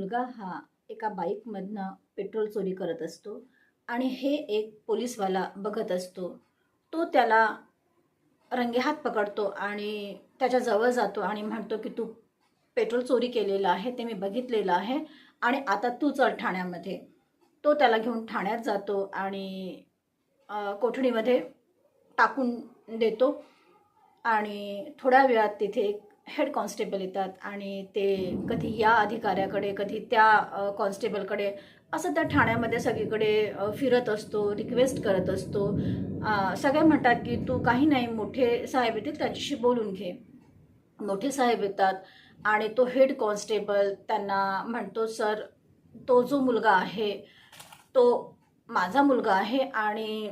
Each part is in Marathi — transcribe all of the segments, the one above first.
मुलगा हा एका बाईकमधनं पेट्रोल चोरी करत असतो आणि हे एक पोलीसवाला बघत असतो. तो त्याला रंगेहात पकडतो आणि त्याच्या जवळ जातो आणि म्हणतो की तू पेट्रोल चोरी केलेलं आहे ते मी बघितलेलं आहे आणि आता तू चल ठाण्यामध्ये. तो त्याला घेऊन ठाण्यात जातो आणि कोठडीमध्ये टाकून देतो आणि थोड्या वेळात तिथे एक हेड कॉन्स्टेबल येतात आणि ते कधी या अधिकाऱ्याकडे कधी त्या कॉन्स्टेबलकडे असं त्या ठाण्यामध्ये सगळीकडे फिरत असतो, रिक्वेस्ट करत असतो. सगळे म्हणतात की तू काही नाही, मोठे साहेब येतील त्यांच्याशी बोलून घे. मोठे साहेब येतात आणि तो हेड कॉन्स्टेबल त्यांना म्हणतो, सर तो जो मुलगा आहे तो माझा मुलगा आहे आणि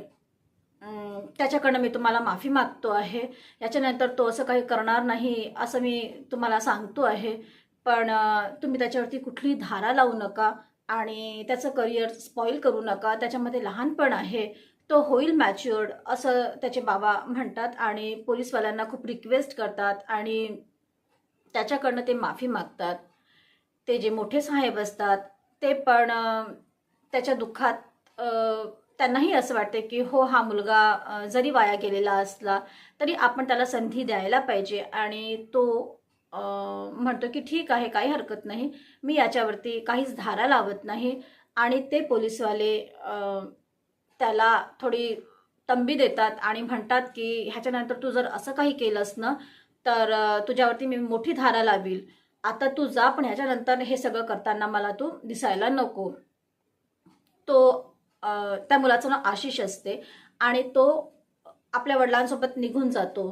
त्याच्याकडनं मी तुम्हाला माफी मागतो आहे. याच्यानंतर तो असं काही करणार नाही असं मी तुम्हाला सांगतो आहे. पण तुम्ही त्याच्यावरती कुठली धारा लावू नका आणि त्याचं करिअर स्पॉईल करू नका. त्याच्यामध्ये लहानपण आहे, तो होईल मॅच्युअर्ड असं त्याचे बाबा म्हणतात आणि पोलीसवाल्यांना खूप रिक्वेस्ट करतात आणि त्याच्याकडनं ते माफी मागतात. ते जे मोठे साहेब असतात ते पण त्याच्या दुःखात त्यांनाही असं वाटते की हो, हा मुलगा जरी वाया गेलेला असला तरी आपण त्याला संधी द्यायला पाहिजे आणि तो म्हणतो की ठीक आहे, काही हरकत नाही, मी याच्यावरती काहीच धारा लावत नाही. आणि ते पोलीसवाले त्याला थोडी तंबी देतात आणि म्हणतात की ह्याच्यानंतर तू जर असं काही केलंस ना तर तुझ्यावरती मी मोठी धारा लावील. आता तू जा, पण ह्याच्यानंतर हे सगळं करताना मला तू दिसायला नको. तो त्या मुलाचं नाव आशिष असते आणि तो आपल्या वडिलांसोबत निघून जातो.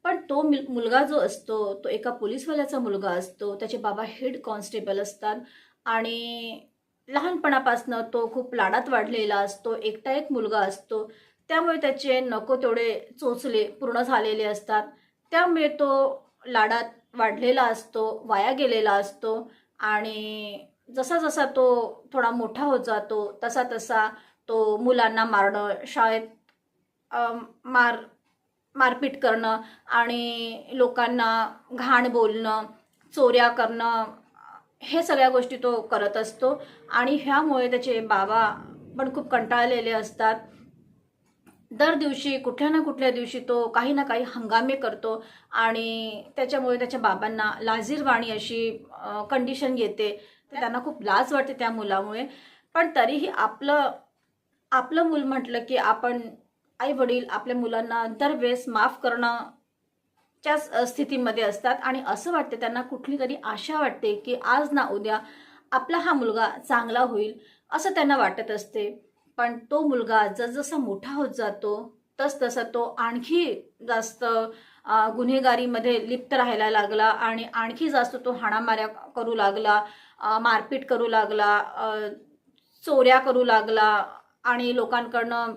पण तो मुलगा जो असतो तो एका पोलीसवाल्याचा मुलगा असतो. त्याचे बाबा हेड कॉन्स्टेबल असतात आणि लहानपणापासून तो खूप लाडात वाढलेला असतो. एकटा एक मुलगा असतो, त्यामुळे त्याचे नको तेवढे चोचले पूर्ण झालेले असतात. त्यामुळे तो लाडात वाढलेला असतो, वाया गेलेला असतो आणि जसा जसा तो थोडा मोठा होत जातो तसा तसा तो मुलांना मारणं, शाळेत मारपीट करणं आणि लोकांना घाण बोलणं, चोऱ्या करणं, हे सगळ्या गोष्टी तो करत असतो. आणि ह्यामुळे त्याचे बाबा पण खूप कंटाळलेले असतात. दर दिवशी कुठल्या ना कुठल्या दिवशी तो काही ना काही हंगामे करतो आणि त्याच्यामुळे त्याच्या बाबांना लाजिरवाणी अशी कंडिशन येते. त्यांना खूप लाज वाटते त्या मुलामुळे. पण तरीही आपलं आपलं मूल म्हटलं की आपण आई वडील आपल्या मुलांना दरवेळेस माफ करणंच्याच स्थितीमध्ये असतात आणि असं वाटते त्यांना, कुठली तरी आशा वाटते की आज ना उद्या आपला हा मुलगा चांगला होईल असं त्यांना वाटत असते. पण तो मुलगा जसजसा मोठा होत जातो तसतसा तो आणखी जास्त गुन्हेगारीमध्ये लिप्त राहायला लागला आणि आणखी जास्त तो हाणामाऱ्या करू लागला, मारपीट करू लागला, चोऱ्या करू लागला आणि लोकांकडनं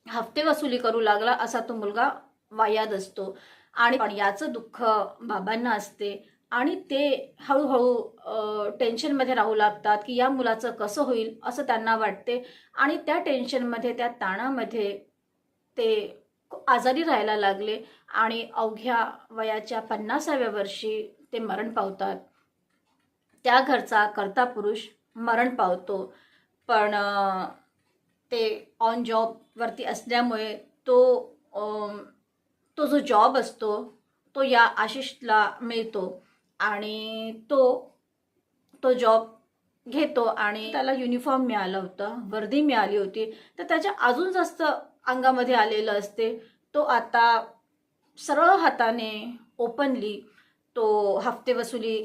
हफ्ते वसुली करू लागला. असा तो मुलगा वायाद असतो आणि पण याचं दुःख बाबांना असते आणि ते हळूहळू टेन्शनमध्ये राहू लागतात की या मुलाचं कसं होईल असं त्यांना वाटते. आणि त्या टेन्शनमध्ये, त्या ताणामध्ये ते आजारी राहायला लागले आणि अवघ्या वयाच्या 50व्या वर्षी ते मरण पावतात. त्या घरचा कर्ता पुरुष मरण पावतो. पण ते ऑन जॉबवरती असल्यामुळे तो जो जॉब असतो तो या आशिषला मिळतो आणि तो जॉब घेतो आणि त्याला युनिफॉर्म मिळाला होता, वर्दी मिळाली होती, तर त्याच्या अजून जास्त अंगामध्ये आलेलं असते. तो आता सरळ हाताने ओपनली तो हफ्ते वसुली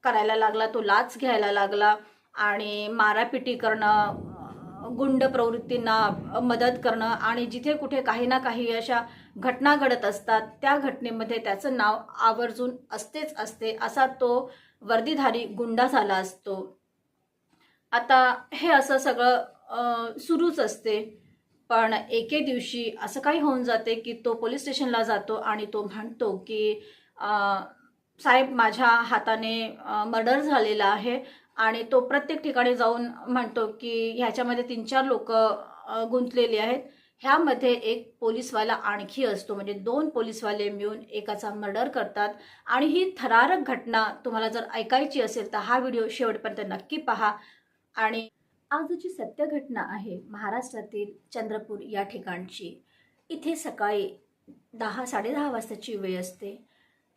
करायला लागला, तो लाच घ्यायला लागला आणि मारापिटी करणं, गुंड प्रवृत्तींना मदत करणं आणि जिथे कुठे काही ना काही अशा घटना घडत असतात त्या घटनेमध्ये त्याचं नाव आवर्जून असतेच असते. असा तो वर्दीधारी गुंडा झाला असतो. आता हे असं सगळं सुरूच असते. पण एके दिवशी असं काही होऊन जाते की तो पोलीस स्टेशनला जातो आणि तो म्हणतो की साहेब, माझ्या हाताने मर्डर झालेला आहे. आणि तो प्रत्येक ठिकाणी जाऊन म्हणतो की ह्याच्यामध्ये 3-4 लोक गुंतलेली आहेत, ह्यामध्ये एक पोलीसवाला आणखी असतो, म्हणजे 2 पोलीसवाले मिळून एकाचा मर्डर करतात. आणि ही थरारक घटना तुम्हाला जर ऐकायची असेल तर हा व्हिडिओ शेवटपर्यंत नक्की पहा. आणि आजची सत्य घटना आहे महाराष्ट्रातील चंद्रपूर या ठिकाणची. इथे सकाळी 10-10:30 वाजताची वेळ असते.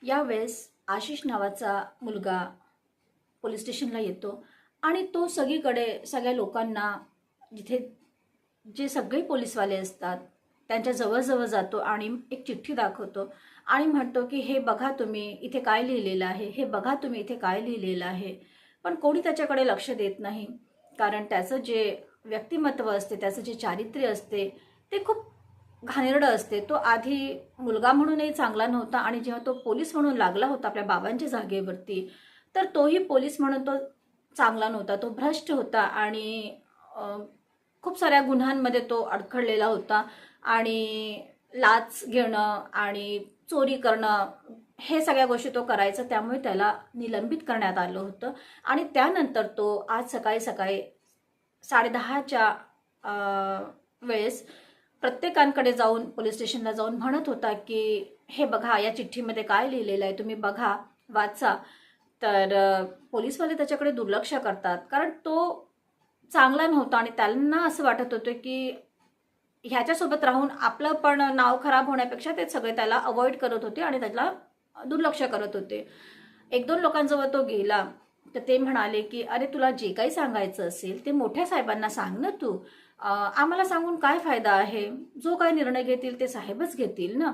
यावेळेस आशिष नावाचा मुलगा पोलीस स्टेशनला येतो आणि तो सगळीकडे सगळ्या लोकांना, जिथे जे सगळे पोलीसवाले असतात त्यांच्या जवळ जातो आणि एक चिठ्ठी दाखवतो आणि म्हणतो की हे बघा तुम्ही इथे काय लिहिलेलं आहे, हे बघा तुम्ही इथे काय लिहिलेलं आहे. पण कोणी त्याच्याकडे लक्ष देत नाही, कारण त्याचं जे व्यक्तिमत्व असते, त्याचं जे चारित्र्य असते ते खूप घाणेरडं असते. तो आधी मुलगा म्हणूनही चांगला नव्हता आणि जेव्हा तो पोलीस म्हणून लागला होता आपल्या बाबांच्या जागेवरती, तर तोही पोलीस म्हणून तो चांगला नव्हता. तो भ्रष्ट होता आणि खूप साऱ्या गुन्ह्यांमध्ये तो अडखळलेला होता आणि लाच घेणं आणि चोरी करणं हे सगळ्या गोष्टी तो करायचा. त्यामुळे त्याला निलंबित करण्यात आलं होतं. आणि त्यानंतर तो आज सकाळी 10:30च्या वेळेस प्रत्येकांकडे जाऊन पोलीस स्टेशनला जाऊन म्हणत होता की हे बघा या चिठ्ठीमध्ये काय लिहिलेलं आहे, तुम्ही बघा, वाचा. तर पोलीसवाले त्याच्याकडे दुर्लक्ष करतात, कारण तो चांगला नव्हता आणि त्यांना असं वाटत होतं की ह्याच्यासोबत राहून आपलं पण नाव खराब होण्यापेक्षा ते सगळे त्याला अवॉइड करत होते आणि त्याला दुर्लक्ष करत होते. 1-2 लोकांजवळ तो गेला तर ते म्हणाले की अरे तुला जे काही सांगायचं असेल ते मोठ्या साहेबांना सांग ना तू, आम्हाला सांगून काय फायदा आहे, जो काही निर्णय घेतील ते साहेबच घेतील ना.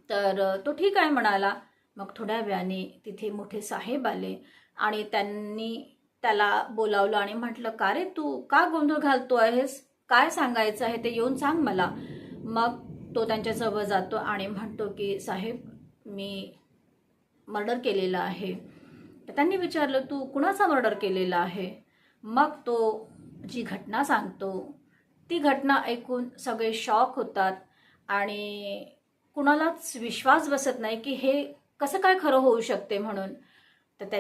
तर तो ठीक आहे म्हणाला. मग थोड्या वेळाने तिथे मोठे साहेब आले आणि त्यांनी त्याला बोलावलं आणि म्हटलं का रे तू का गोंधळ घालतो आहेस, काय सांगायचं आहे ते येऊन सांग मला. मग तो त्यांच्या जवळ जातो आणि म्हणतो की साहेब मी मर्डर केलेला आहे. तर त्यांनी विचारलं तू कुणाचा मर्डर केलेला आहे. मग तो जी घटना सांगतो ती घटना ऐकून सगळे शॉक होतात आणि कुणालाच विश्वास बसत नाही की हे कसं काय खरं होऊ शकते म्हणून. तर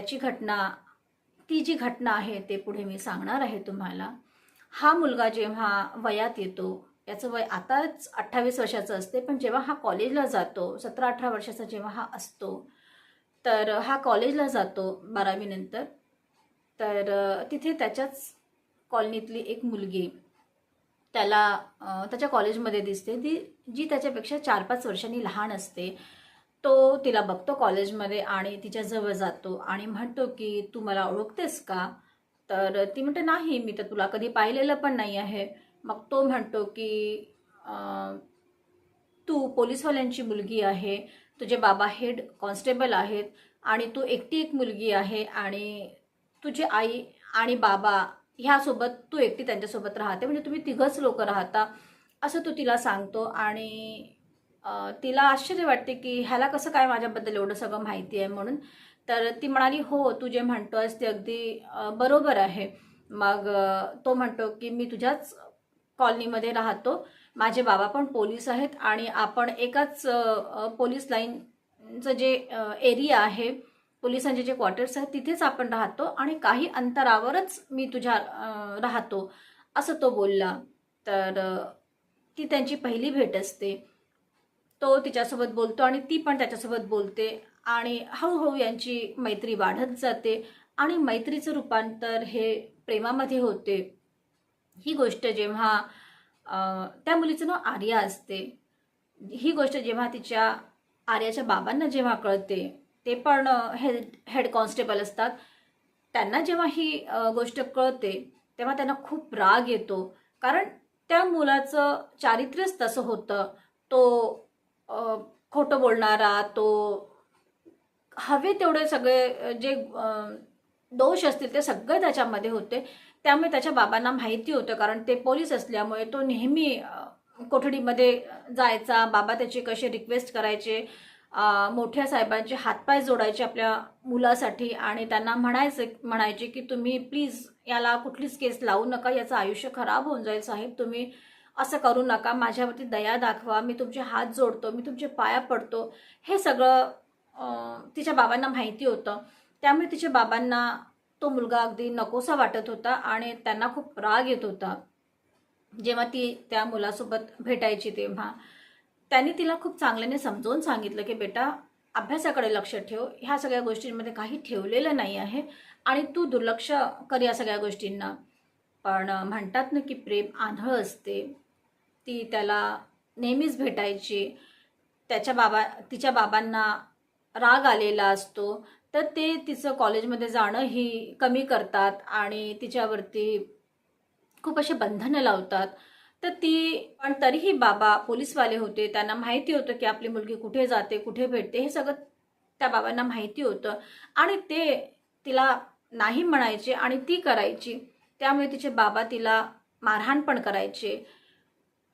ती जी घटना आहे ते पुढे मी सांगणार आहे तुम्हाला. हा मुलगा जेव्हा वयात येतो, याचं वय आताच 28 वर्षाचं असते, पण जेव्हा हा कॉलेजला जातो 17-18 वर्षाचा जेव्हा हा असतो, तर हा कॉलेजला जातो 12वी नंतर. तर तिथे त्याच्याच कॉलनीतली एक मुलगी त्याला त्याच्या कॉलेजमध्ये दिसते, जी त्याच्यापेक्षा 4-5 वर्षांनी लहान असते. तो तिला बघतो कॉलेजमध्ये आणि तिच्या जवळ जातो आणि म्हणतो की तू मला ओळखतेस का. तर ती म्हणते नाही, मी तर तुला कधी पाहिलेलं पण नाही आहे. मग तो म्हणतो की तू पोलीसवाल्यांची मुलगी आहे, तुझे बाबा हेड कॉन्स्टेबल आहेत आणि तू एकटी एक मुलगी आहे आणि तुझी आई आणि बाबा ह्यासोबत तू एकटी त्यांच्यासोबत राहते, म्हणजे तुम्ही तिघंच लोक राहता, असं तू तिला सांगतो. आणि तिला आश्चर्य वाटते की ह्याला कसं काय माझ्याबद्दल एवढं सगळं माहिती आहे म्हणून. तर ती म्हणाली हो तू जे म्हणतोयस ते अगदी बरोबर आहे. मग तो म्हणतो की मी तुझ्याच कॉलनीमध्ये राहतो, माझे बाबा पण पोलीस आहेत आणि आपण एकाच पोलीस लाईनचं जे एरिया आहे, पोलिसांचे जे क्वार्टर्स आहेत तिथेच आपण राहतो आणि काही अंतरावरच मी तुझ्या राहतो, असं तो बोलला. तर ती त्यांची पहिली भेट असते. तो तिच्यासोबत बोलतो आणि ती पण त्याच्यासोबत बोलते आणि हळूहळू यांची मैत्री वाढत जाते आणि मैत्रीचं रूपांतर हे प्रेमामध्ये होते. ही गोष्ट जेव्हा त्या मुलीचं नाव आर्या असते, ही गोष्ट जेव्हा तिच्या आर्याच्या बाबांना जेव्हा कळते, ते पण हेड कॉन्स्टेबल असतात, त्यांना जेव्हा ही गोष्ट कळते तेव्हा त्यांना खूप राग येतो, कारण त्या मुलाचं चारित्र्यच तसं होतं. तो खोटं बोलणारा, तो हवे तेवढे सगळे जे दोष असतील ते सगळे त्याच्यामध्ये होते. त्यामुळे त्याच्या बाबांना माहिती होतं, कारण ते पोलीस असल्यामुळे तो नेहमी कोठडीमध्ये जायचा. बाबा त्याचे कसे रिक्वेस्ट करायचे, मोठ्या साहेबांचे हातपाय जोडायचे आपल्या मुलासाठी आणि त्यांना म्हणायचे की तुम्ही प्लीज याला कुठलीच केस लावू नका, याचं आयुष्य खराब होऊन जाईल साहेब, तुम्ही असं करू नका, माझ्यावरती दया दाखवा, मी तुमचे हात जोडतो, मी तुमचे पाया पडतो. हे सगळं तिच्या बाबांना माहिती होतं. त्यामुळे तिच्या बाबांना तो मुलगा अगदी नकोसा वाटत होता आणि त्यांना खूप राग येत होता. जेव्हा ती त्या मुलासोबत भेटायची तेव्हा त्यांनी तिला खूप चांगल्याने समजावून सांगितलं की बेटा, अभ्यासाकडे लक्ष ठेव, ह्या सगळ्या गोष्टींमध्ये काही ठेवलेलं नाही आहे आणि तू दुर्लक्ष कर या सगळ्या गोष्टींना. पण म्हणतात ना की प्रेम आंधळ असते. ती त्याला नेहमीच भेटायची. तिच्या बाबांना राग आलेला असतो, तर ते तिचं कॉलेजमध्ये जाणंही कमी करतात आणि तिच्यावरती खूप असे बंधनं लावतात. तर ती पण तरीही बाबा पोलीसवाले होते, त्यांना माहिती होतं की आपली मुलगी कुठे जाते, कुठे भेटते, हे सगळं त्या बाबांना माहिती होतं आणि ते तिला नाही म्हणायचे आणि ती करायची. त्यामुळे तिचे बाबा तिला मारहाण पण करायचे.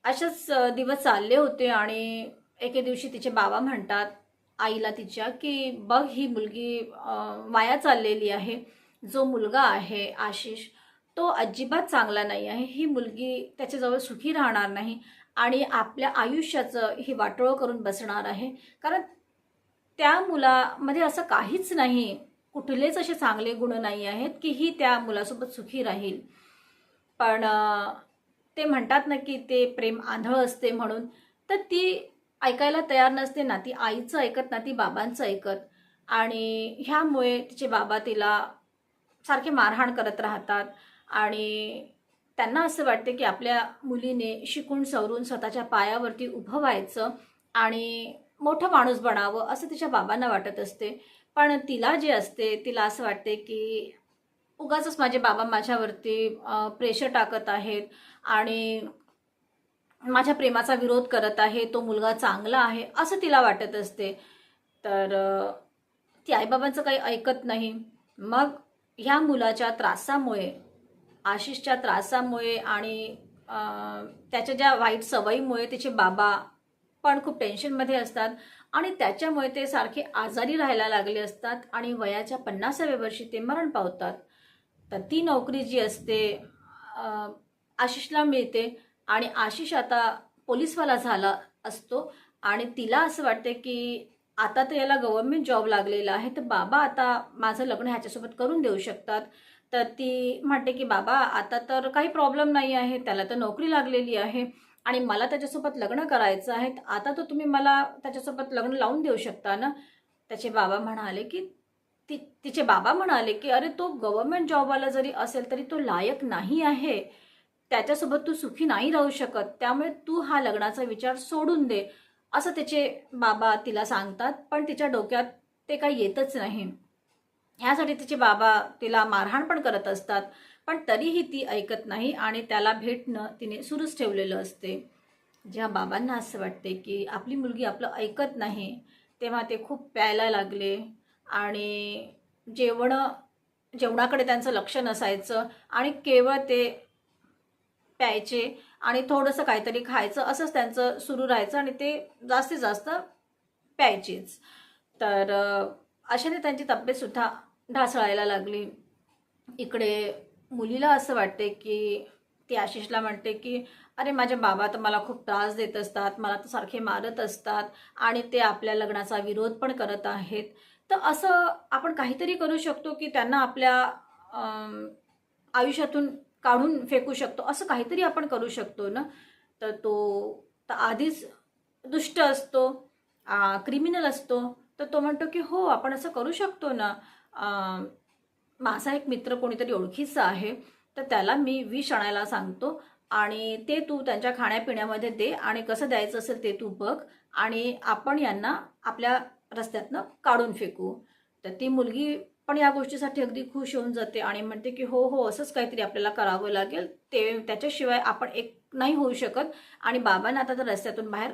असेच दिवस चालले होते आणि एके दिवशी तिचे बाबा म्हणतात आईला तिच्या की बघ, ही मुलगी वाया चाललेली आहे. जो मुलगा आहे आशिष, तो अजिबात चांगला नाही आहे. ही मुलगी त्याच्याजवळ सुखी राहणार नाही आणि आपल्या आयुष्याचं ही वाटोळं करून बसणार आहे. कारण त्या मुलामध्ये असं काहीच नाही, कुठलेच असे चांगले गुण नाही आहेत की ही त्या मुलासोबत सुखी राहील. पण ते म्हणतात ना की ते प्रेम आंधळ असते म्हणून. तर ती ऐकायला तयार नसते, ना ती आईचं ऐकत ना ती बाबांचं ऐकत. आणि ह्यामुळे तिचे बाबा तिला सारखे मारहाण करत राहतात आणि त्यांना असं वाटते की आपल्या मुलीने शिकून सवरून स्वतःच्या पायावरती उभं व्हायचं आणि मोठं माणूस बनावं असं तिच्या बाबांना वाटत असते. पण तिला जे असते, तिला असं वाटते की उगाचच माझे बाबा माझ्यावरती प्रेशर टाकत आहेत आणि माझ्या प्रेमाचा विरोध करत आहे, तो मुलगा चांगला आहे असं तिला वाटत असते. तर ती आईबाबांचं काही ऐकत नाही. मग ह्या मुलाच्या त्रासामुळे, आशिषच्या त्रासामुळे आणि त्याच्या ज्या वाईट सवयीमुळे तिचे बाबा पण खूप टेन्शनमध्ये असतात आणि त्याच्यामुळे ते सारखे आजारी राहायला लागले असतात आणि वयाच्या 50व्या वर्षी ते मरण पावतात. तर ती नोकरी जी असते आशिषला मिळते आणि आशिष आता पोलीसवाला झाला असतो आणि तिला असं वाटते की आता तर याला गव्हर्नमेंट जॉब लागलेला आहे, तर बाबा आता माझं लग्न ह्याच्यासोबत करून देऊ शकतात. तर ती म्हणते की बाबा आता तर काही प्रॉब्लेम नाही आहे, त्याला तर नोकरी लागलेली आहे आणि मला त्याच्यासोबत लग्न करायचं आहे, आता तर तुम्ही मला त्याच्यासोबत लग्न लावून देऊ शकता ना. त्याचे बाबा म्हणाले की तिचे बाबा म्हणाले की अरे, तो गव्हर्नमेंट जॉबवाला जरी असेल तरी तो लायक नाही आहे, त्याच्यासोबत तू सुखी नाही राहू शकत, त्यामुळे तू हा लग्नाचा विचार सोडून दे असं त्याचे बाबा तिला सांगतात. पण तिच्या डोक्यात ते काही येतच नाही. ह्यासाठी तिचे बाबा तिला मारहाण पण करत असतात, पण तरीही ती ऐकत नाही आणि त्याला भेटणं तिने सुरूच ठेवलेलं असते. जेव्हा बाबांना असं वाटते की आपली मुलगी आपलं ऐकत नाही, तेव्हा ते खूप प्यायला लागले आणि जेवणाकडे त्यांचं लक्ष नसायचं आणि केवळ ते प्यायचे आणि थोडंसं काहीतरी खायचं असंच त्यांचं सुरू राहायचं आणि ते जास्तीत जास्त प्यायचेच. तर अशाने त्यांची तब्येतसुद्धा ढासळायला लागली. इकडे मुलीला असं वाटते की ती आशिषला म्हणते की अरे, माझे बाबा तर मला खूप त्रास देत असतात, मला तर सारखे मारत असतात आणि ते आपल्या लग्नाचा विरोध पण करत आहेत. तर असं आपण काहीतरी करू शकतो की त्यांना आपल्या आयुष्यातून काढून फेकू शकतो, असं काहीतरी आपण करू शकतो ना. तर तो तर आधीच दुष्ट असतो, क्रिमिनल असतो. तर तो म्हणतो की हो, आपण असं करू शकतो ना. माझा एक मित्र कोणीतरी ओळखीचा आहे, तर त्याला मी विष आणायला सांगतो आणि ते तू त्यांच्या खाण्यापिण्यामध्ये दे आणि कसं द्यायचं असेल ते तू बघ आणि आपण यांना आपल्या रस्त्यातनं काढून फेकू. तर ती मुलगी पण या गोष्टीसाठी अगदी खुश होऊन जाते आणि म्हणते की हो हो, असंच काहीतरी आपल्याला करावं लागेल, ते त्याच्याशिवाय आपण एक नाही होऊ शकत आणि बाबांना आता तर रस्त्यातून बाहेर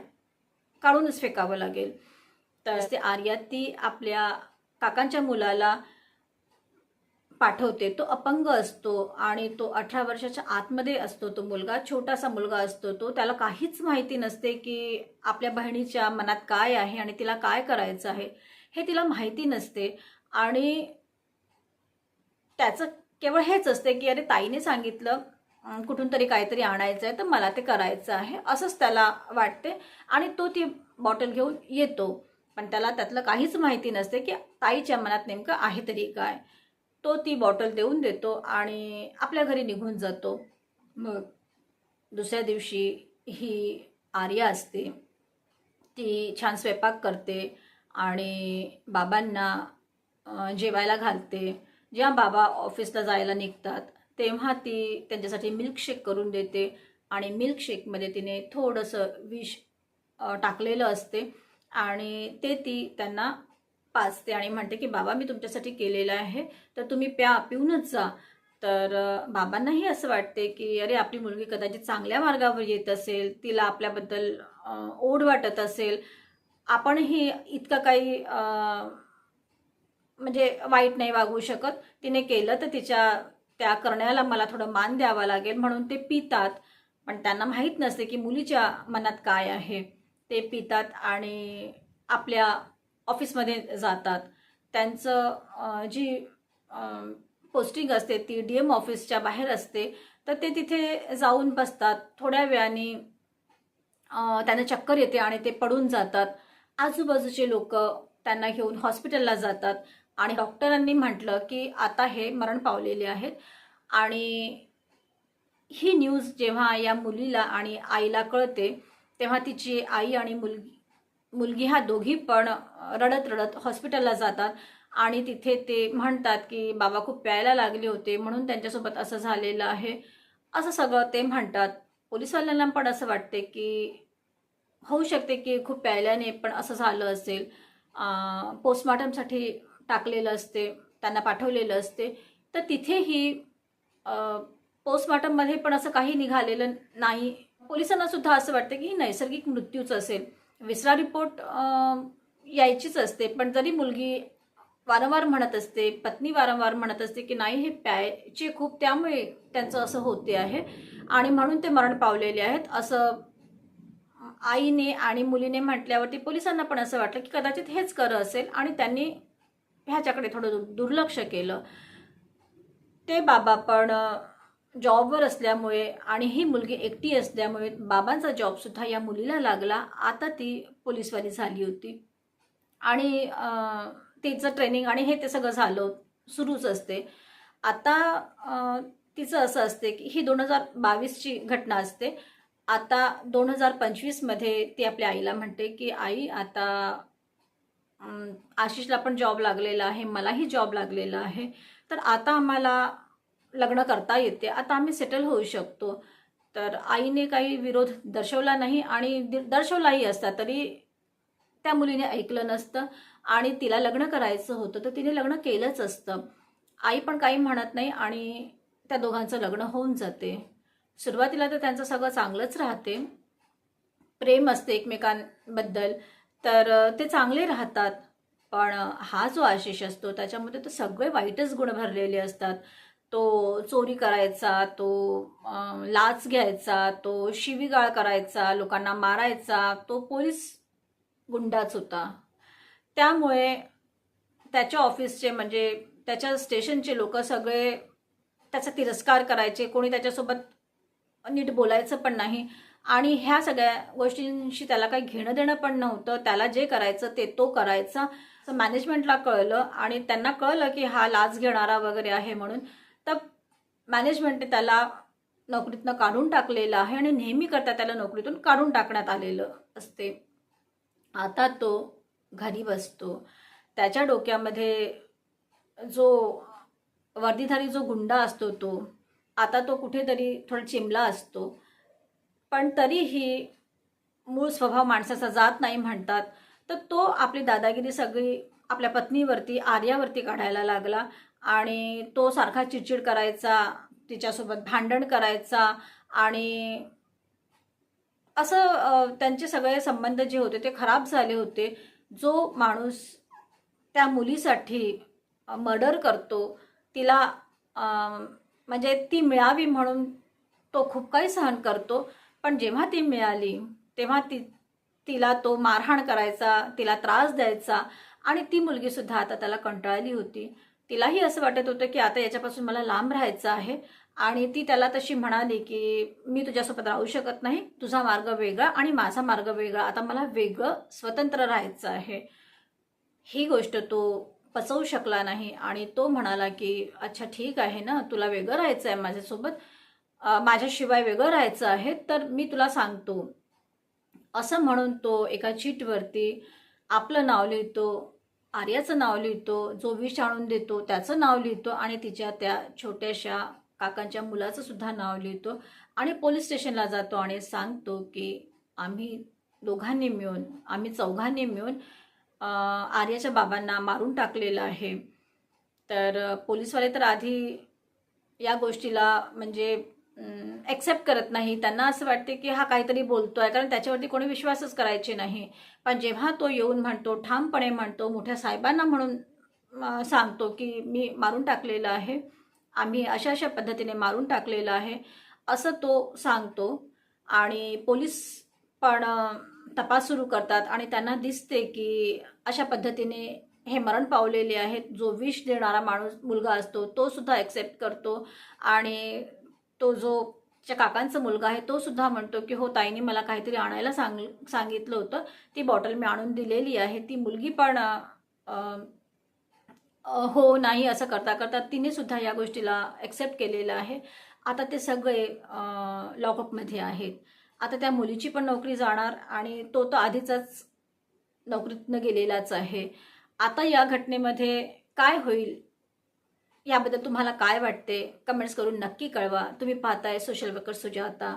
काढूनच फेकावं लागेल. तर ते आर्या ती आपल्या काकांच्या मुलाला पाठवते. तो अपंग असतो आणि तो 18 वर्षाच्या आतमध्ये असतो. तो मुलगा छोटासा मुलगा असतो. तो त्याला काहीच माहिती नसते की आपल्या बहिणीच्या मनात काय आहे आणि तिला काय करायचं आहे हे तिला माहिती नसते आणि त्याचं केवळ हेच असते की अरे, ताईने सांगितलं कुठून तरी काहीतरी आणायचं आहे तर मला ते करायचं आहे असंच त्याला वाटते आणि तो ती बॉटल घेऊन येतो. पण त्याला त्यातलं काहीच माहिती नसते की ताईच्या मनात नेमकं आहे तरी काय. तो ती बॉटल देऊन देतो आणि आपल्या घरी निघून जातो. मग दुसऱ्या दिवशी ही आर्या असते, ती छान स्वयंपाक करते आणि बाबांना जेवायला घालते. जेव्हा बाबा ऑफिसला जायला निघतात तेव्हा ती त्यांच्यासाठी मिल्कशेक करून देते आणि मिल्कशेकमध्ये तिने थोडंसं विष टाकलेलं असते आणि ते ती त्यांना पाजते आणि म्हणते की बाबा मी तुमच्यासाठी केलेलं आहे, तर तुम्ही पिऊनच जा. तर बाबांनाही असं वाटते की अरे आपली मुलगी कदाचित चांगल्या मार्गावर येत असेल, तिला आपल्याबद्दल ओढ वाटत असेल, आपणही इतकं काही म्हणजे वाईट नाही वागू शकत, तिने केलं तर तिच्या त्या करण्याला मला थोडं मान द्यावा लागेल, म्हणून ते पितात. पण त्यांना माहीत नसते की मुलीच्या मनात काय आहे. ते पितात आणि आपल्या ऑफिसमध्ये जातात. त्यांचं जी पोस्टिंग असते ती DM ऑफिसच्या बाहेर असते, तर ते तिथे जाऊन बसतात. थोड्या वेळाने त्यांना चक्कर येते आणि ते पडून जातात. आजूबाजूचे लोक त्यांना घेऊन हॉस्पिटलला जातात आणि डॉक्टरांनी म्हटलं की आता हे मरण पावलेले आहेत. आणि ही न्यूज जेव्हा या मुलीला आणि आईला कळते तेव्हा तिची आई आणि मुलगी ह्या दोघी पण रडत रडत हॉस्पिटलला जातात आणि तिथे ते म्हणतात की बाबा खूप प्यायला लागले होते म्हणून त्यांच्यासोबत असं झालेलं आहे, असं सगळं ते म्हणतात. पोलिसवाल्यांना पण असं वाटते की होऊ शकते की खूप प्यायल्याने पण असं झालं असेल. पोस्टमॉर्टमसाठी टाकलेलं असते, त्यांना पाठवलेलं असते, तर तिथेही पोस्टमॉर्टममध्ये पण असं काही निघालेलं नाही. पोलिसांना सुद्धा असं वाटतं की नैसर्गिक मृत्यूच असेल, विसरा रिपोर्ट यायचीच असते. पण जरी मुलगी वारंवार म्हणत असते, पत्नी वारंवार म्हणत असते की नाही हे प्यायचे खूप, त्यामुळे त्यांचं असं होते आहे आणि म्हणून ते मरण पावलेले आहेत, असं आईने आणि मुलीने म्हटल्यावरती पोलिसांना पण असं वाटलं की कदाचित हेच खरं असेल आणि त्यांनी ह्याच्याकडे थोडं दुर्लक्ष केलं. ते बाबा पण जॉबवर असल्यामुळे आणि ही मुलगी एकटी असल्यामुळे बाबांचा जॉबसुद्धा या मुलीला लागला. आता ती पोलीसवाली झाली होती आणि तिचं ट्रेनिंग आणि हे ते सगळं झालं सुरूच असते. आता तिचं असं असते की ही 2022ची घटना असते. आता 2025मध्ये ती आपल्या आईला म्हणते की आई आता आशिषला पण जॉब लागलेला आहे, मलाही जॉब लागलेला आहे, तर आता आम्हाला लग्न करता येते, आता आम्ही सेटल होऊ शकतो. तर आईने काही विरोध दर्शवला नाही आणि दर्शवलाही असता तरी त्या मुलीने ऐकलं नसतं आणि तिला लग्न करायचं होतं तर तिने लग्न केलंच असतं. आई पण काही म्हणत नाही आणि त्या दोघांचं लग्न होऊन जाते. सुरुवातीला तर त्यांचं सगळं चांगलंच राहते, प्रेम असते एकमेकांबद्दल, तर ते चांगले राहतात. पण हा जो आशिष असतो त्याच्यामध्ये तर सगळे वाईटच गुण भरलेले असतात. तो चोरी करायचा, तो लाच घ्यायचा, तो शिवीगाळ करायचा, लोकांना मारायचा, तो पोलीस गुंडाच होता. त्यामुळे त्याच्या ऑफिसचे म्हणजे त्याच्या स्टेशनचे लोक सगळे त्याचा तिरस्कार करायचे, कोणी त्याच्यासोबत नीट बोलायचं पण नाही आणि ह्या सगळ्या गोष्टींशी त्याला काही घेणं देणं पण नव्हतं. त्याला जे करायचं ते तो करायचा. मॅनेजमेंटला कळलं आणि त्यांना कळलं की हा लाच घेणारा वगैरे आहे म्हणून, तर मॅनेजमेंटने त्याला नोकरीतनं काढून टाकलेलं आहे आणि नेहमी करता त्याला नोकरीतून काढून टाकण्यात आलेलं असते. आता तो घरी बसतो. त्याच्या डोक्यामध्ये जो वर्दीधारी जो गुंडा असतो तो आता तो कुठेतरी थोडा चिमला असतो, पण तरीही मूळ स्वभाव माणसाचा जात नाही म्हणतात. तर तो आपली दादागिरी सगळी आपल्या पत्नीवरती, आर्यावरती काढायला लागला आणि तो सारखा चिडचिड करायचा, तिच्यासोबत भांडण करायचा आणि असं त्यांचे सगळे संबंध जे होते ते खराब झाले होते. जो माणूस त्या मुलीसाठी मर्डर करतो, तिला म्हणजे ती मिळावी म्हणून तो खूप काही सहन करतो, पण जेव्हा ती मिळाली तेव्हा तिला तो मारहाण करायचा, तिला त्रास द्यायचा आणि ती मुलगीसुद्धा आता त्याला कंटाळली होती. तिलाही असं वाटत होतं की आता याच्यापासून मला लांब राहायचं आहे आणि ती त्याला तशी म्हणाली की मी तुझ्यासोबत राहू शकत नाही, तुझा मार्ग वेगळा आणि माझा मार्ग वेगळा, आता मला वेगळं स्वतंत्र राहायचं आहे. ही गोष्ट तो पचवू शकला नाही आणि तो म्हणाला की अच्छा ठीक आहे ना, तुला वेगळं राहायचं आहे माझ्यासोबत, माझ्याशिवाय वेगळं राहायचं आहे तर मी तुला सांगतो, असं म्हणून तो एका चीटवरती आपलं नाव लिहितो, आर्याचं नाव लिहितो, जो विष आणून देतो त्याचं नाव लिहितो आणि तिच्या त्या छोट्याशा काकांच्या मुलाचं सुद्धा नाव लिहितो आणि पोलीस स्टेशनला जातो आणि सांगतो की आम्ही दोघांनी मिळून, आम्ही चौघांनी मिळून आर्याच्या बाबांना मारून टाकलेलं आहे. तर पोलीसवाले तर आधी या गोष्टीला म्हणजे ॲक्सेप्ट करत नाही. त्यांना असं वाटते की हा काहीतरी बोलतोय, कारण त्याच्यावरती कोणी विश्वासच करायचे नाही. पण जेव्हा तो येऊन म्हणतो, ठामपणे म्हणतो, मोठ्या साहेबांना म्हणून सांगतो की मी मारून टाकलेलं आहे, आम्ही अशा अशा पद्धतीने मारून टाकलेलं आहे, असं तो सांगतो. आणि पोलीस पण तपास सुरू करतात आणि त्यांना दिसते की अशा पद्धतीने हे मरण पावलेले आहेत. जो विष देणारा मुलगा असतो तो सुद्धा ॲक्सेप्ट करतो आणि तो जो त्या काकांचा मुलगा आहे तो सुद्धा म्हणतो की हो, ताईने मला काहीतरी आणायला सांगितलं होतं, ती बॉटल मी आणून दिलेली आहे. ती मुलगी पण हो नाही असं करता करता तिने सुद्धा या गोष्टीला ॲक्सेप्ट केलेलं आहे. आता ते सगळे लॉकअपमध्ये आहेत. आता त्या मुलीची पण नोकरी जाणार आणि तो तर आधीचाच नोकरीतनं गेलेलाच आहे. आता या घटनेमध्ये काय होईल याबद्दल तुम्हाला काय वाटते कमेंट्स करून नक्की कळवा. तुम्ही पाहताय social worker Sujata,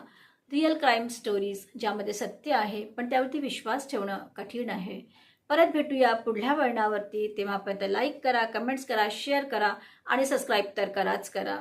real crime stories, ज्यामध्ये सत्य आहे पण त्यावरती विश्वास ठेवणं कठीण आहे. परत भेटूया पुढल्या वळणावरती. तेव्हापर्यंत लाईक करा, कमेंट्स करा, शेअर करा आणि सबस्क्राईब तर कराच करा.